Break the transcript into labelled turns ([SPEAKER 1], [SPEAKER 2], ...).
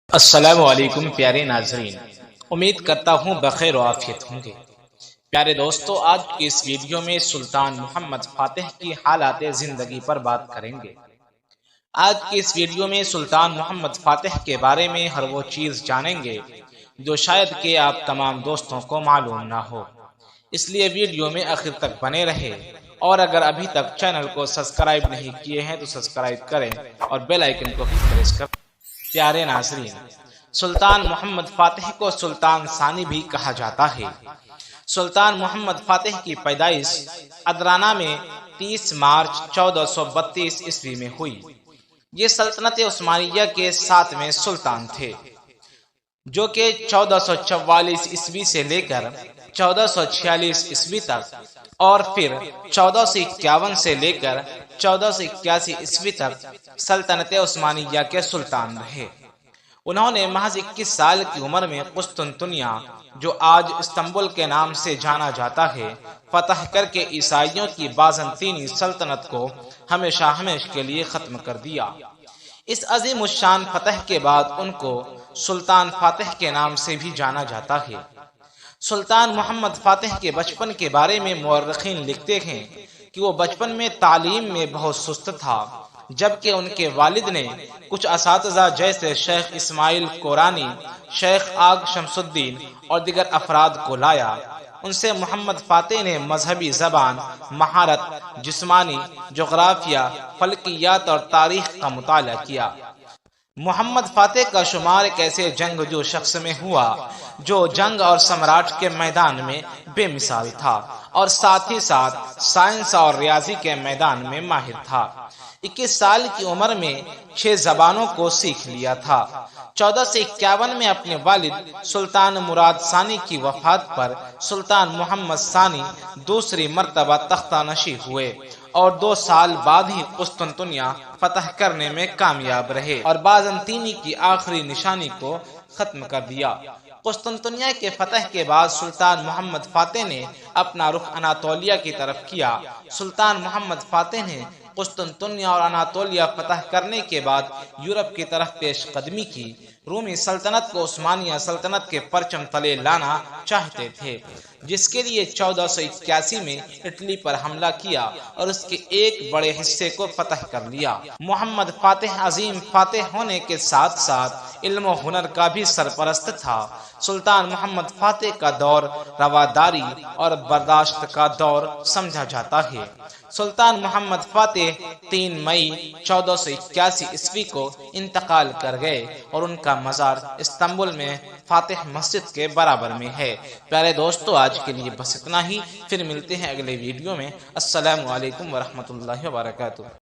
[SPEAKER 1] السلام علیکم پیارے ناظرین، امید کرتا ہوں بخیر و عافیت ہوں گے۔ پیارے دوستو، آج کی اس ویڈیو میں سلطان محمد فاتح کی حالات زندگی پر بات کریں گے۔ آج کی اس ویڈیو میں سلطان محمد فاتح کے بارے میں ہر وہ چیز جانیں گے جو شاید کہ آپ تمام دوستوں کو معلوم نہ ہو، اس لیے ویڈیو میں آخر تک بنے رہے، اور اگر ابھی تک چینل کو سبسکرائب نہیں کیے ہیں تو سبسکرائب کریں اور بیل آئیکن کو بھی پریس کریں۔ پیارے ناظرین، سلطان محمد فاتح کو سلطان ثانی بھی کہا جاتا ہے۔ سلطان محمد فاتح کی پیدائش ادرانہ میں 30 مارچ 1432 عیسوی میں ہوئی۔ یہ سلطنت عثمانیہ کے 7ویں سلطان تھے، جو کہ 1444 عیسوی سے لے کر 1446 عیسوی تک، اور پھر 1451 سے لے کر 1481 عیسوی تک سلطنت عثمانیہ کے سلطان رہے۔ انہوں نے محض 21 سال کی عمر میں قسطنطنیہ، جو آج استنبول کے نام سے جانا جاتا ہے، فتح کر کے عیسائیوں کی بازنطینی سلطنت کو ہمیشہ ہمیشہ کے لیے ختم کر دیا۔ اس عظیم الشان فتح کے بعد ان کو سلطان فاتح کے نام سے بھی جانا جاتا ہے۔ سلطان محمد فاتح کے بچپن کے بارے میں مورخین لکھتے ہیں کہ وہ بچپن میں تعلیم میں بہت سست تھا، جبکہ ان کے والد نے کچھ اساتذہ جیسے شیخ اسماعیل کورانی، شیخ آگ شمس الدین اور دیگر افراد کو لایا۔ ان سے محمد فاتح نے مذہبی زبان، مہارت، جسمانی، جغرافیہ، فلکیات اور تاریخ کا مطالعہ کیا۔ محمد فاتح کا شمار ایک ایسے جنگجو شخص میں ہوا جو جنگ اور سمراٹ کے میدان میں بے مثال تھا، اور ساتھ ہی ساتھ سائنس اور ریاضی کے میدان میں ماہر تھا۔ 21 سال کی عمر میں 6 زبانوں کو سیکھ لیا تھا۔ 1451 میں اپنے والد سلطان مراد ثانی کی وفات پر سلطان محمد ثانی دوسری مرتبہ تختہ نشین ہوئے، اور 2 سال بعد ہی قسطنطنیہ فتح کرنے میں کامیاب رہے اور بازنطینی کی آخری نشانی کو ختم کر دیا۔ قسطنطنیہ کے فتح کے بعد سلطان محمد فاتح نے اپنا رخ اناطولیہ کی طرف کیا۔ سلطان محمد فاتح نے قسطنطنیہ اور اناطولیہ فتح کرنے کے بعد یورپ کی طرف پیش قدمی کی۔ رومی سلطنت کو عثمانیہ سلطنت کے پرچم تلے لانا چاہتے تھے، جس کے لیے 1481 میں اٹلی پر حملہ کیا اور اس کے ایک بڑے حصے کو فتح کر لیا۔ محمد فاتح عظیم فاتح ہونے کے ساتھ ساتھ علم و ہنر کا بھی سرپرست تھا۔ سلطان محمد فاتح کا دور رواداری اور برداشت کا دور سمجھا جاتا ہے۔ سلطان محمد فاتح 3 مئی 1481 عیسوی کو انتقال کر گئے، اور ان کا مزار استنبول میں فاتح مسجد کے برابر میں ہے۔ پیارے دوستو، آج کے لیے بس اتنا ہی، پھر ملتے ہیں اگلے ویڈیو میں۔ السلام علیکم ورحمۃ اللہ وبرکاتہ۔